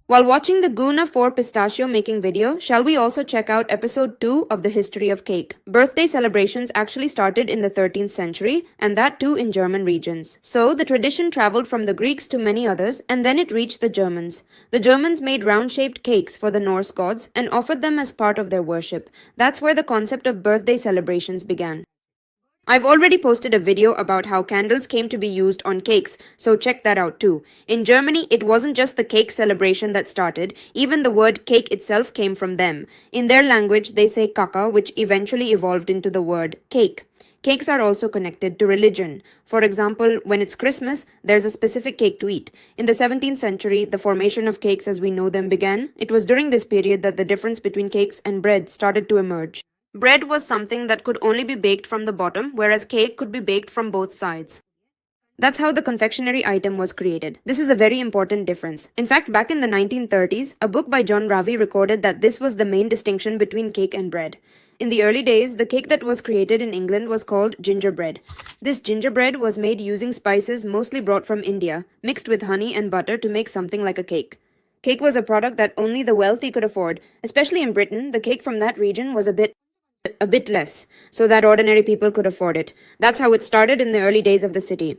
While watching the Guna 4 pistachio making video, shall we also check out episode 2 of the history of cake? Birthday celebrations actually started in the 13th century, and that too in German regions. So, the tradition traveled from the Greeks to many others, and then it reached the Germans. The Germans made round-shaped cakes for the Norse gods and offered them as part of their worship. That's where the concept of birthday celebrations began. I've already posted a video about how candles came to be used on cakes, so check that out too. In Germany, it wasn't just the cake celebration that started, even the word cake itself came from them. In their language, they say kaka, which eventually evolved into the word cake. Cakes are also connected to religion. For example, when it's Christmas, there's a specific cake to eat. In the 17th century, the formation of cakes as we know them began. It was during this period that the difference between cakes and bread started to emerge. Bread was something that could only be baked from the bottom, whereas cake could be baked from both sides. That's how the confectionery item was created. This is a very important difference. In fact, back in the 1930s, a book by John Ravi recorded that this was the main distinction between cake and bread. In the early days, the cake that was created in England was called gingerbread. This gingerbread was made using spices mostly brought from India, mixed with honey and butter to make something like a cake. Cake was a product that only the wealthy could afford. Especially in Britain, the cake from that region was a bit less, so that ordinary people could afford it. That's how it started in the early days of the city.